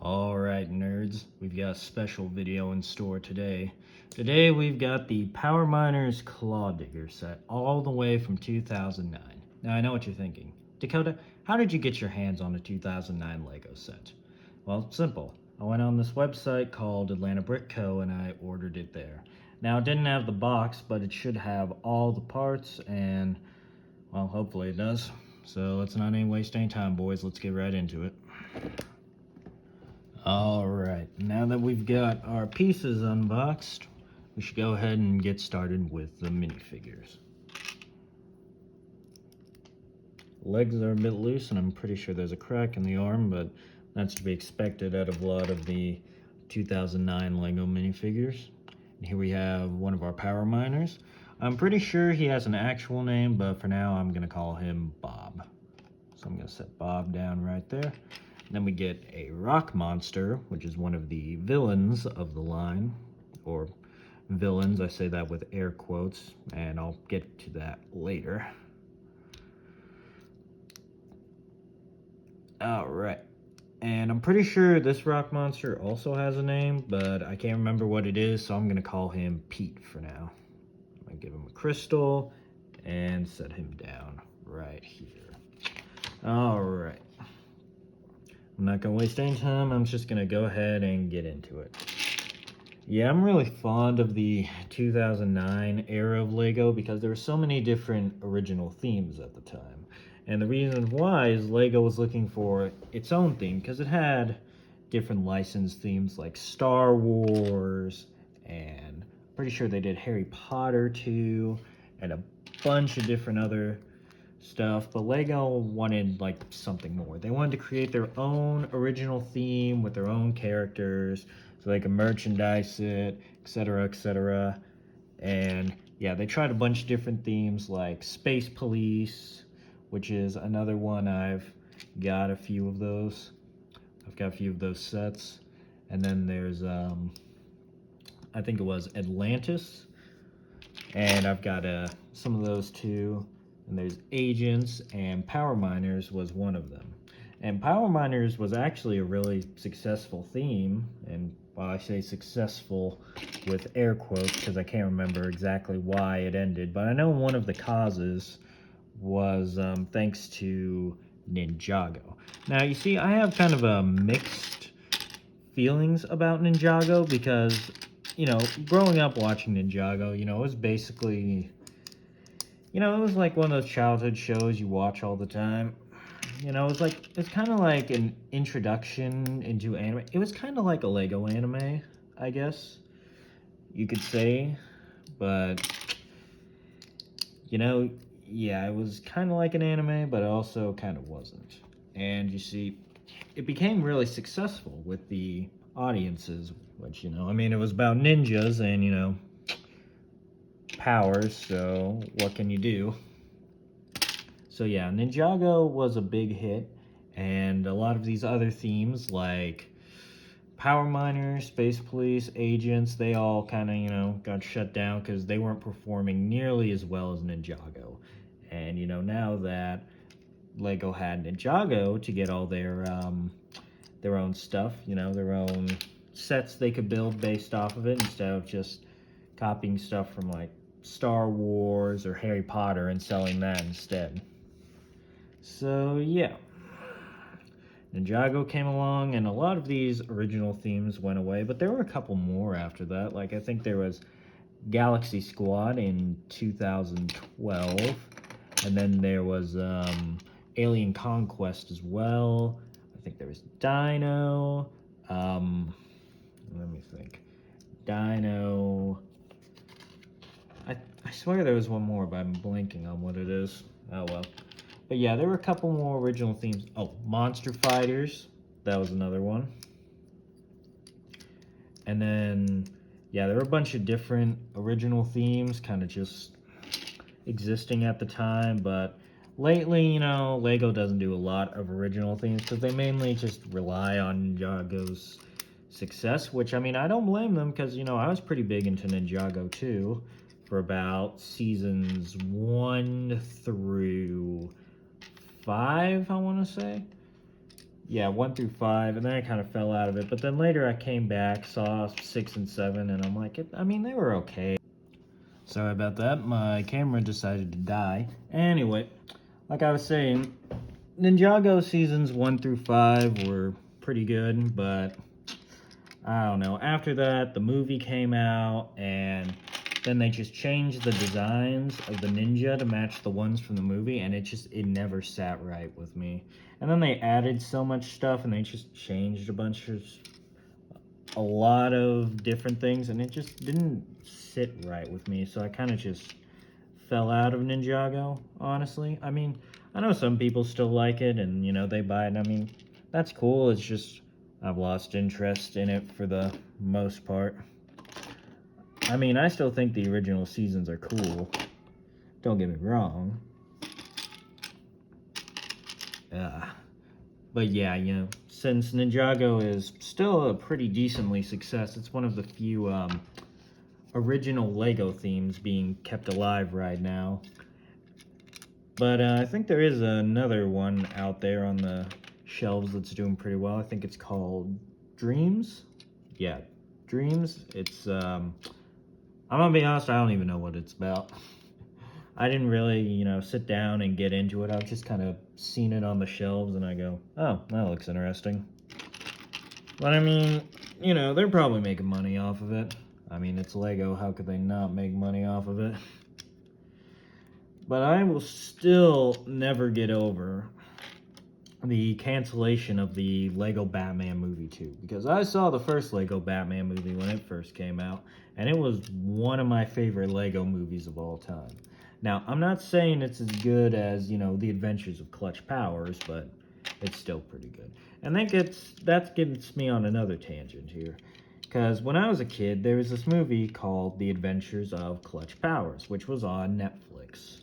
Alright nerds, we've got a special video in store today. Today we've got the Power Miners Claw Digger set all the way from 2009. Now I know what you're thinking. Dakota, how did you get your hands on a 2009 Lego set? Well, it's simple. I went on this website called Atlanta Brick Co. and I ordered it there. Now it didn't have the box, but it should have all the parts and, well, hopefully it does. So let's not waste any time, boys. Let's get right into it. Alright, now that we've got our pieces unboxed, we should go ahead and get started with the minifigures. Legs are a bit loose and I'm pretty sure there's a crack in the arm, but that's to be expected out of a lot of the 2009 Lego minifigures. And here we have one of our Power Miners. I'm pretty sure he has an actual name, but for now I'm going to call him Bob. So I'm going to set Bob down right there. Then we get a rock monster, which is one of the villains of the line, or villains, I say that with air quotes, and I'll get to that later. Alright, and I'm pretty sure this rock monster also has a name, but I can't remember what it is, so I'm going to call him Pete for now. I'm going to give him a crystal and set him down right here. Alright. I'm not going to waste any time, I'm just going to go ahead and get into it. Yeah, I'm really fond of the 2009 era of Lego because there were so many different original themes at the time. And the reason why is Lego was looking for its own theme because it had different licensed themes like Star Wars, and I'm pretty sure they did Harry Potter too, and a bunch of different other stuff, but Lego wanted like something more. They wanted to create their own original theme with their own characters so they could merchandise it, etc, etc. And yeah, they tried a bunch of different themes like Space Police, which is another one. I've got a few of those. I've got a few of those sets. And then there's I think it was Atlantis, and I've got some of those too. And there's Agents, and Power Miners was one of them. And Power Miners was actually a really successful theme, and well, I say successful with air quotes because I can't remember exactly why it ended, but I know one of the causes was thanks to Ninjago. Now, you see, I have kind of a mixed feelings about Ninjago because, you know, growing up watching Ninjago, you know, it was basically... You know, it was like one of those childhood shows you watch all the time. You know, it's kind of like an introduction into anime. It was kind of like a Lego anime, I guess you could say. But, you know, yeah, it was kind of like an anime, but it also kind of wasn't. And you see, it became really successful with the audiences, which, you know, I mean, it was about ninjas and, you know, powers, so what can you do? So yeah, Ninjago was a big hit, and a lot of these other themes like Power Miners, Space Police, Agents, they all kind of, you know, got shut down because they weren't performing nearly as well as Ninjago. And, you know, now that Lego had Ninjago to get all their own stuff, you know, their own sets they could build based off of it instead of just copying stuff from like Star Wars or Harry Potter and selling that instead. So yeah, Ninjago came along and a lot of these original themes went away, but there were a couple more after that. Like I think there was Galaxy Squad in 2012, and then there was Alien Conquest as well. I think there was Dino. Let me think. Dino. I swear there was one more, but I'm blanking on what it is. Oh well. But yeah, there were a couple more original themes. Oh, Monster Fighters. That was another one. And then, yeah, there were a bunch of different original themes kind of just existing at the time. But lately, you know, Lego doesn't do a lot of original themes because they mainly just rely on Ninjago's success. Which, I mean, I don't blame them because, you know, I was pretty big into Ninjago too for about seasons 1 through 5, I want to say. yeah, 1 through 5, and then I kind of fell out of it. But then later I came back, saw 6 and 7, and I'm like, I mean, they were okay. Sorry about that. My camera decided to die. Anyway, like I was saying, Ninjago seasons 1 through 5 were pretty good, but I don't know. After that, the movie came out, and then they just changed the designs of the ninja to match the ones from the movie, and it never sat right with me. And then they added so much stuff, and they just changed a lot of different things, and it just didn't sit right with me. So I kind of just fell out of Ninjago, honestly. I mean, I know some people still like it, and they buy it. And I mean, that's cool. It's just I've lost interest in it for the most part. I mean, I still think the original seasons are cool. Don't get me wrong. But yeah, since Ninjago is still a pretty decently success, it's one of the few original Lego themes being kept alive right now. But I think there is another one out there on the shelves that's doing pretty well. I think it's called Dreams. Yeah, Dreams. It's I'm gonna be honest, I don't even know what it's about. I didn't really, sit down and get into it. I've just kind of seen it on the shelves and I go, oh, that looks interesting. But I mean, they're probably making money off of it. I mean, it's Lego. How could they not make money off of it? But I will still never get over the cancellation of the Lego Batman movie 2, because I saw the first Lego Batman movie when it first came out, and it was one of my favorite Lego movies of all time. Now, I'm not saying it's as good as, The Adventures of Clutch Powers, but it's still pretty good. And that gets me on another tangent here. Because when I was a kid, there was this movie called The Adventures of Clutch Powers, which was on Netflix.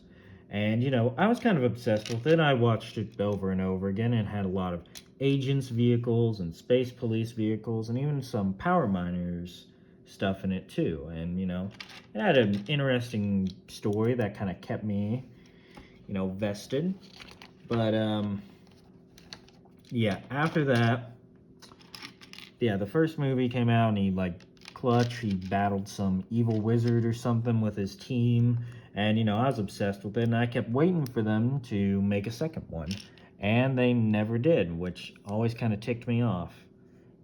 And, I was kind of obsessed with it. I watched it over and over again and had a lot of agents' vehicles and space police vehicles and even some power miners stuff in it too. And, it had an interesting story that kind of kept me, vested. But, yeah, after that, yeah, the first movie came out and he battled some evil wizard or something with his team. And, I was obsessed with it, and I kept waiting for them to make a second one. And they never did, which always kind of ticked me off.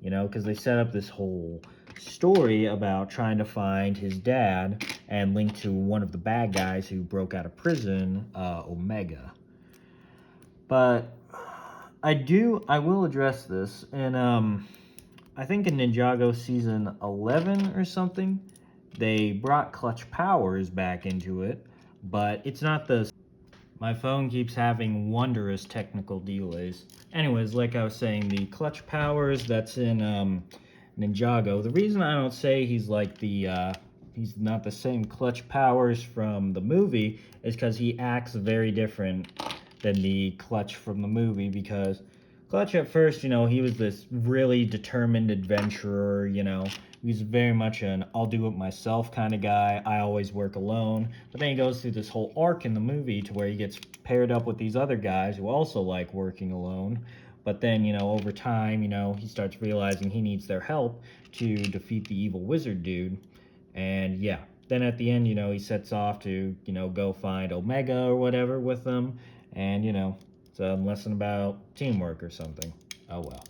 Because they set up this whole story about trying to find his dad and link to one of the bad guys who broke out of prison, Omega. But I will address this, and I think in Ninjago season 11 or something, they brought Clutch Powers back into it, but it's not the... My phone keeps having wondrous technical delays. Anyways, like I was saying, the Clutch Powers that's in Ninjago, the reason I don't say he's not the same Clutch Powers from the movie is because he acts very different than the Clutch from the movie, because Clutch at first, he was this really determined adventurer, he's very much an I'll do it myself kind of guy. I always work alone. But then he goes through this whole arc in the movie to where he gets paired up with these other guys who also like working alone. But then, over time, he starts realizing he needs their help to defeat the evil wizard dude. And yeah, then at the end, he sets off to, go find Omega or whatever with them. And, it's a lesson about teamwork or something. Oh well.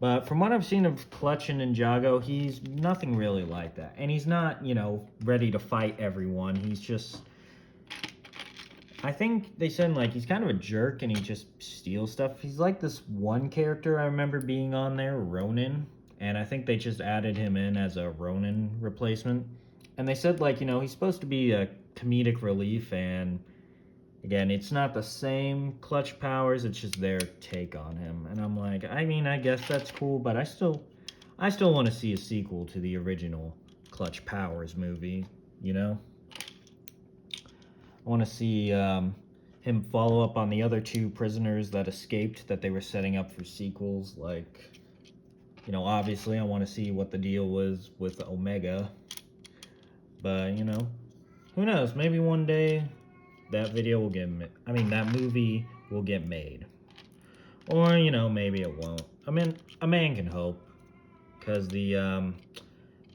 But from what I've seen of Clutch and Ninjago, he's nothing really like that. And he's not, ready to fight everyone. He's just... I think they said, he's kind of a jerk and he just steals stuff. He's like this one character I remember being on there, Ronin. And I think they just added him in as a Ronin replacement. And they said, he's supposed to be a comedic relief, and... Again, it's not the same Clutch Powers, it's just their take on him. And I'm like, I mean, I guess that's cool, but I still want to see a sequel to the original Clutch Powers movie, I want to see him follow up on the other two prisoners that escaped that they were setting up for sequels. Obviously I want to see what the deal was with Omega. But, who knows? Maybe one day... that movie will get made. Or, maybe it won't. I mean, a man can hope. Because and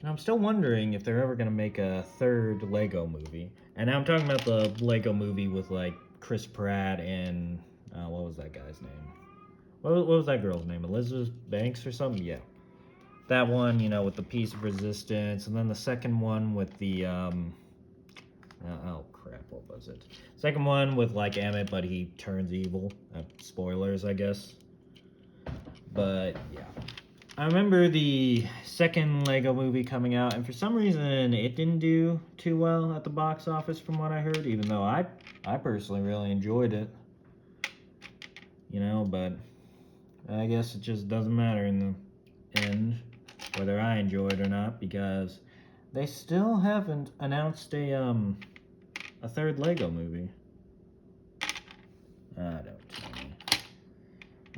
I'm still wondering if they're ever going to make a third Lego movie. And now I'm talking about the Lego movie with, like, Chris Pratt and, what was that guy's name? What was that girl's name? Elizabeth Banks or something? Yeah. That one, you know, with the piece of resistance. And then the second one with the, oh crap, what was it? Second one with, like, Emmett, but he turns evil. Spoilers, I guess. But, yeah. I remember the second Lego movie coming out, and for some reason, it didn't do too well at the box office from what I heard, even though I personally really enjoyed it. You know, but I guess it just doesn't matter in the end whether I enjoy it or not, because they still haven't announced a third Lego movie. I don't tell me.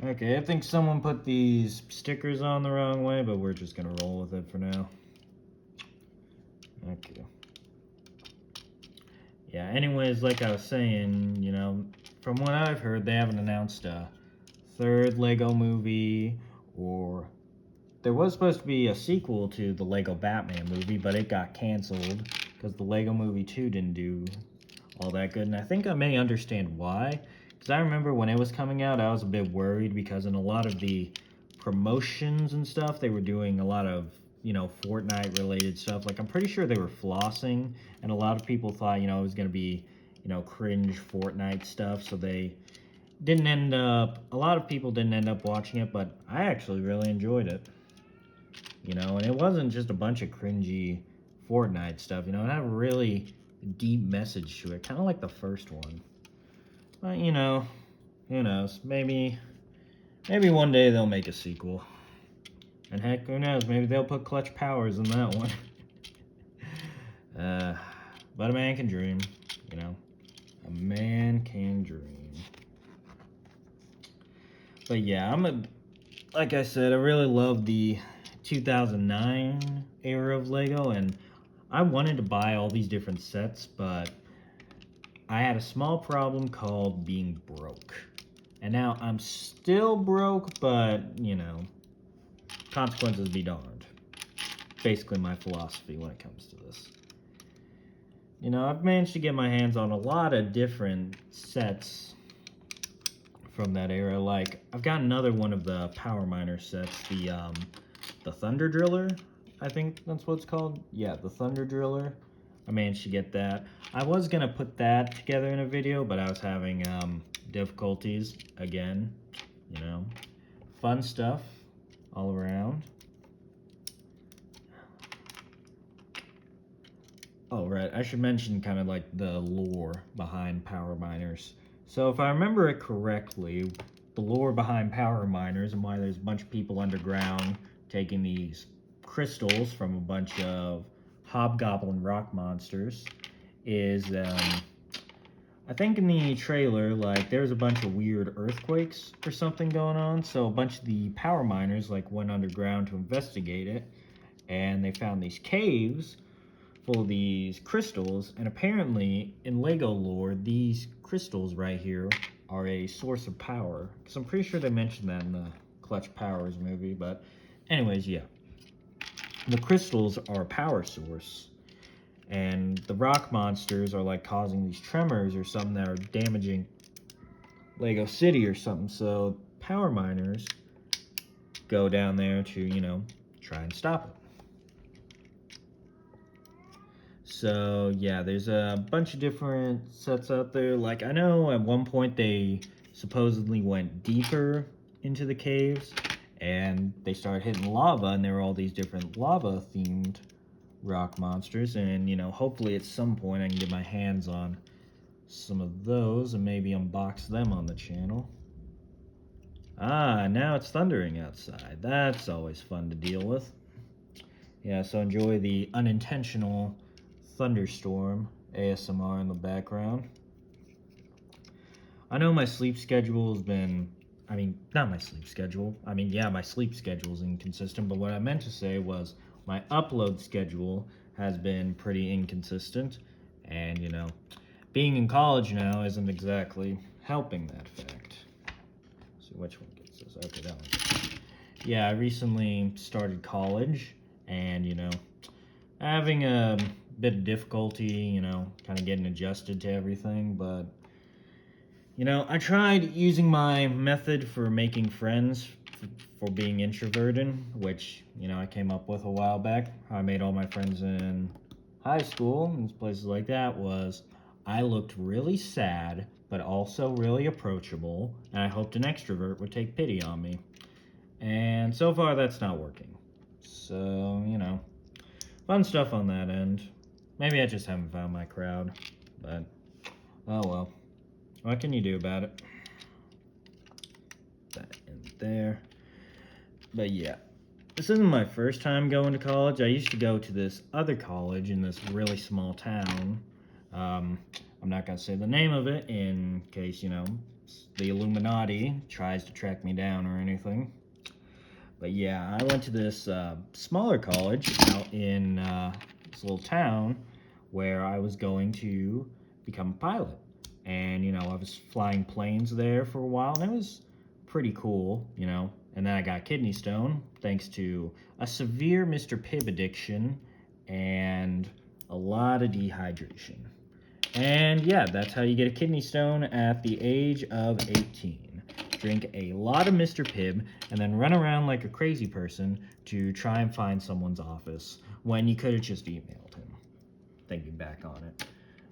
Okay, I think someone put these stickers on the wrong way, but we're just gonna roll with it for now. Okay. Yeah, anyways, like I was saying, you know, from what I've heard, they haven't announced a third Lego movie, or there was supposed to be a sequel to the Lego Batman movie, but it got canceled because the Lego Movie 2 didn't do all that good, and I think I may understand why. Because I remember when it was coming out, I was a bit worried because in a lot of the promotions and stuff, they were doing a lot of, you know, Fortnite related stuff. Like, I'm pretty sure they were flossing, and a lot of people thought, you know, it was going to be, you know, cringe Fortnite stuff, so they didn't end up, a lot of people didn't end up watching it, but I actually really enjoyed it. You know, and it wasn't just a bunch of cringy Fortnite stuff, you know, it had a really deep message to it, kind of like the first one. But, you know, who knows, maybe one day they'll make a sequel. And heck, who knows, maybe they'll put Clutch Powers in that one. But a man can dream, you know, a man can dream. But yeah, like I said, I really love the 2009 era of Lego, and I wanted to buy all these different sets, but I had a small problem called being broke. And now I'm still broke, but, you know, consequences be darned. Basically my philosophy when it comes to this. You know, I've managed to get my hands on a lot of different sets from that era. Like, I've got another one of the Power Miner sets, the Thunder Driller, I think that's what it's called. Yeah, the Thunder Driller. I managed to get that. I was gonna put that together in a video, but I was having difficulties again. You know, fun stuff all around. Oh, right, I should mention kind of like the lore behind Power Miners. So if I remember it correctly, the lore behind Power Miners and why there's a bunch of people underground taking these crystals from a bunch of hobgoblin rock monsters is, I think in the trailer, like, there's a bunch of weird earthquakes or something going on, so a bunch of the Power Miners, like, went underground to investigate it, and they found these caves full of these crystals, and apparently in Lego lore, these crystals right here are a source of power. Because I'm pretty sure they mentioned that in the Clutch Powers movie, but anyways, yeah. The crystals are a power source, and the rock monsters are like causing these tremors or something that are damaging Lego City or something, so Power Miners go down there to, you know, try and stop it. So, yeah, there's a bunch of different sets out there. Like, I know at one point they supposedly went deeper into the caves, and they started hitting lava, and there were all these different lava-themed rock monsters, and, you know, hopefully at some point I can get my hands on some of those and maybe unbox them on the channel. Ah, now it's thundering outside. That's always fun to deal with. Yeah, so enjoy the unintentional thunderstorm ASMR in the background. I know my sleep schedule has been, not my sleep schedule. Yeah, my sleep schedule is inconsistent, but what I meant to say was my upload schedule has been pretty inconsistent, and, you know, being in college now isn't exactly helping that fact. Let's see which one gets this. Okay, that one. yeah, I recently started college and, having a bit of difficulty, kind of getting adjusted to everything. But, I tried using my method for making friends for being introverted, which, I came up with a while back. How I made all my friends in high school and places like that was I looked really sad, but also really approachable, and I hoped an extrovert would take pity on me. And so far, that's not working. So, fun stuff on that end. Maybe I just haven't found my crowd, but oh well. What can you do about it? That in there. But yeah, this isn't my first time going to college. I used to go to this other college in this really small town. Um, I'm not going to say the name of it in case, the Illuminati tries to track me down or anything. But yeah, I went to this smaller college out in this little town where I was going to become a pilot. And, I was flying planes there for a while, and it was pretty cool. And then I got kidney stone thanks to a severe Mr. Pibb addiction and a lot of dehydration. And yeah, that's how you get a kidney stone at the age of 18. Drink a lot of Mr. Pibb and then run around like a crazy person to try and find someone's office when you could have just emailed him. Thinking back on it.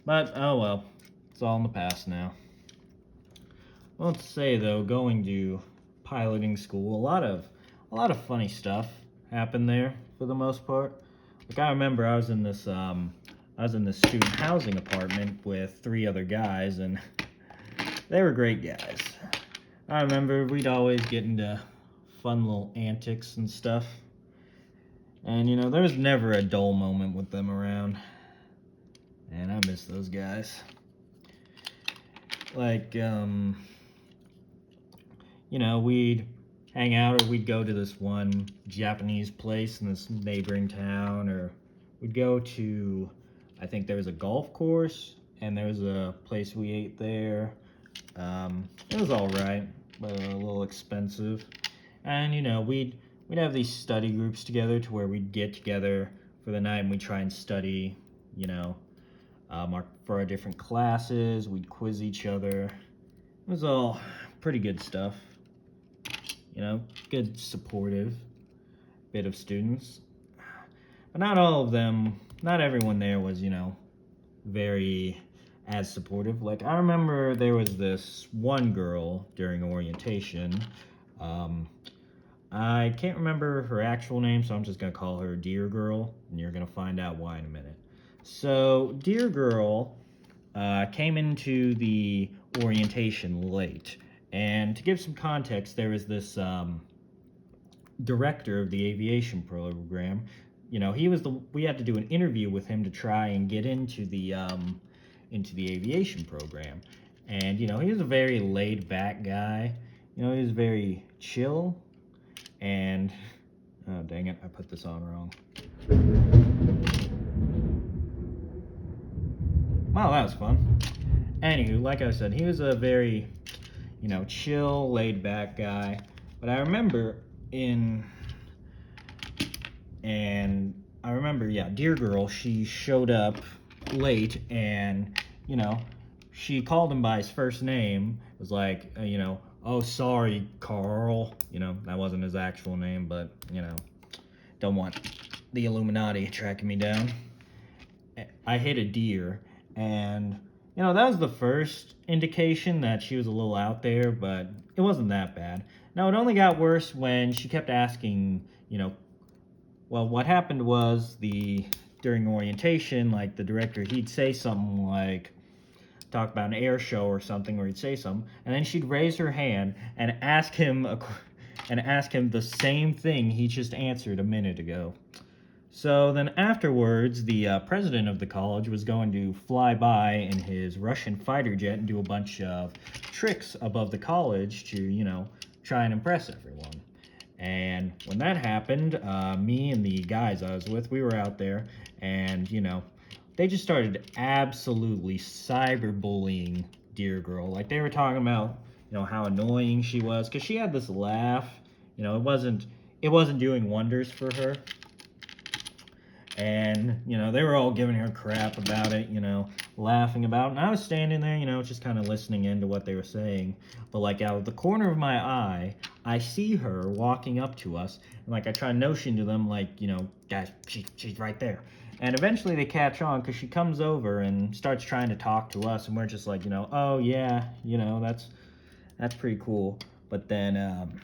But oh well, it's all in the past now. Well, let's say though, going to piloting school, a lot of funny stuff happened there for the most part. Like I remember I was in this student housing apartment with 3 other guys, and they were great guys. I remember we'd always get into fun little antics and stuff. And, there was never a dull moment with them around. And I miss those guys. Like, we'd hang out or we'd go to this one Japanese place in this neighboring town, or we'd go to, I think there was a golf course, and there was a place we ate there. It was all right, but a little expensive. And we'd have these study groups together to where we'd get together for the night and we'd try and study, for our different classes. We'd quiz each other. It was all pretty good stuff. Good supportive bit of students. But not all of them, not everyone there was, very as supportive. Like, I remember there was this one girl during orientation. I can't remember her actual name, so I'm just going to call her Dear Girl, and you're going to find out why in a minute. So, Dear Girl came into the orientation late. And to give some context, there was this director of the aviation program. We had to do an interview with him to try and get into the aviation program. And, he was a very laid back guy. He was very chill. And, oh, dang it, I put this on wrong. Wow, that was fun. Anywho, like I said, he was a very, chill, laid back guy. But I remember Dear Girl, she showed up late and, she called him by his first name. It was like, oh, sorry, Carl. That wasn't his actual name, but, don't want the Illuminati tracking me down. I hit a deer, and, that was the first indication that she was a little out there, but it wasn't that bad. Now, it only got worse when she kept asking, well, what happened was during orientation, like the director, he'd say something like, talk about an air show or something, or he'd say something, and then she'd raise her hand and ask him the same thing he just answered a minute ago. So then afterwards, the president of the college was going to fly by in his Russian fighter jet and do a bunch of tricks above the college to, try and impress everyone. And when that happened, me and the guys I was with, we were out there, and, they just started absolutely cyberbullying Dear Girl. Like, they were talking about, how annoying she was, because she had this laugh. It wasn't it wasn't doing wonders for her. And, you know, they were all giving her crap about it, you know, laughing about it. And I was standing there, you know, just kind of listening into what they were saying. But, like, out of the corner of my eye, I see her walking up to us. And, like, I try to notion to them, like, you know, guys, she's right there. And eventually they catch on because she comes over and starts trying to talk to us. And we're just like, you know, oh, yeah, you know, that's pretty cool. But then,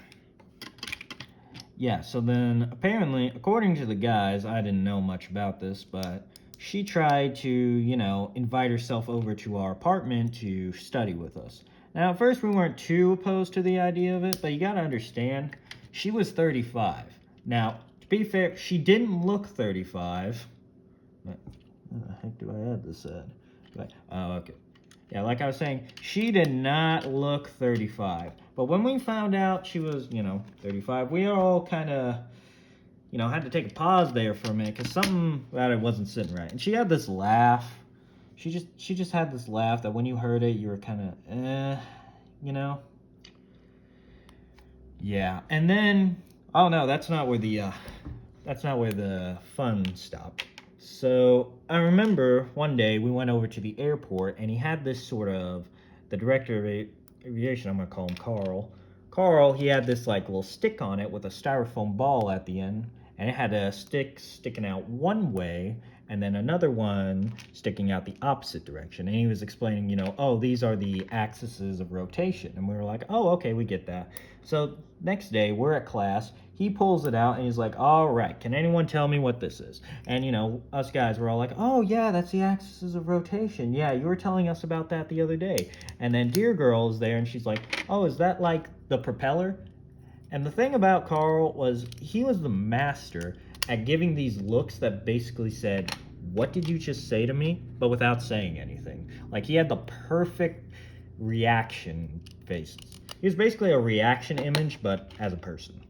yeah, so then apparently, according to the guys, I didn't know much about this, but she tried to, you know, invite herself over to our apartment to study with us. Now, at first, we weren't too opposed to the idea of it, but you gotta understand, she was 35. Now, to be fair, she didn't look 35. What the heck do I add this at? Oh, okay. Yeah, like I was saying, she did not look 35. But when we found out she was, you know, 35, we all kind of, you know, had to take a pause there for a minute because something about it wasn't sitting right. And she had this laugh. She just had this laugh that when you heard it, you were kind of, you know. Yeah, and then, oh no, that's not where the fun stopped. So I remember one day we went over to the airport and he had this sort of, the director of aviation, I'm gonna call him Carl. Carl, he had this like little stick on it with a styrofoam ball at the end, and it had a stick sticking out one way and then another one sticking out the opposite direction. And he was explaining, you know, oh, these are the axes of rotation. And we were like, oh, okay, we get that. So next day we're at class. He pulls it out and he's like, all right, can anyone tell me what this is? And, you know, us guys were all like, oh, yeah, that's the axis of rotation. Yeah, you were telling us about that the other day. And then Dear Girl is there and she's like, oh, is that like the propeller? And the thing about Carl was he was the master at giving these looks that basically said, what did you just say to me? But without saying anything. Like he had the perfect reaction faces. He was basically a reaction image, but as a person.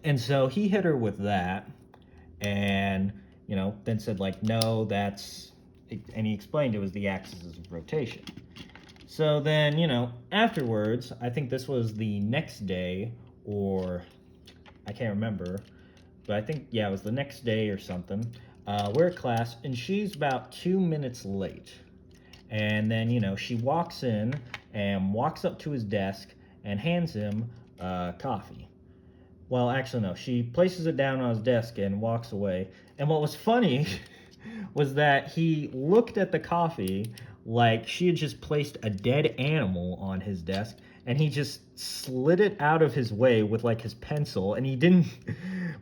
And so he hit her with that and, you know, then said like, no, that's, and he explained it was the axis of rotation. So then, you know, afterwards, I think this was the next day, or I can't remember, but I think, yeah, it was the next day or something. We're at class, and she's about 2 minutes late. And then, you know, she walks in and walks up to his desk and hands him coffee. Well, actually, no. She places it down on his desk and walks away. And what was funny was that he looked at the coffee like she had just placed a dead animal on his desk, and he just slid it out of his way with like his pencil, and he didn't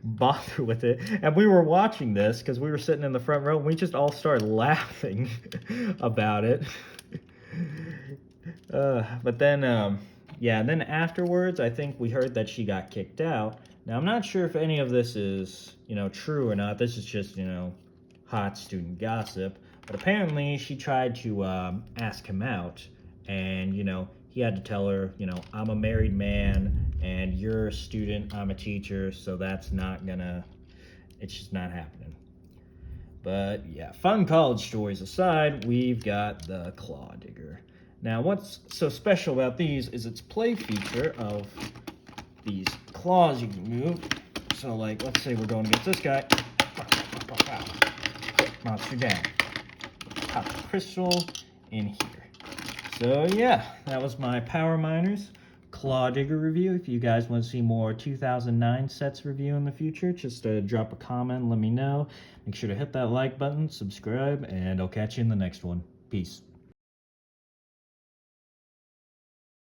bother with it. And we were watching this because we were sitting in the front row, and we just all started laughing about it. But then, yeah, and then afterwards, I think we heard that she got kicked out. Now, I'm not sure if any of this is, you know, true or not. This is just, you know, hot student gossip. But apparently, she tried to ask him out, and, you know, he had to tell her, you know, I'm a married man, and you're a student, I'm a teacher, so that's not gonna, it's just not happening. But, yeah, fun college stories aside, we've got the Claw Digger. Now, what's so special about these is its play feature of these claws you can move. So, like, let's say we're going against this guy. Monster down. Pop the crystal in here. So, yeah, that was my Power Miners Claw Digger review. If you guys want to see more 2009 sets review in the future, just drop a comment, let me know. Make sure to hit that like button, subscribe, and I'll catch you in the next one. Peace.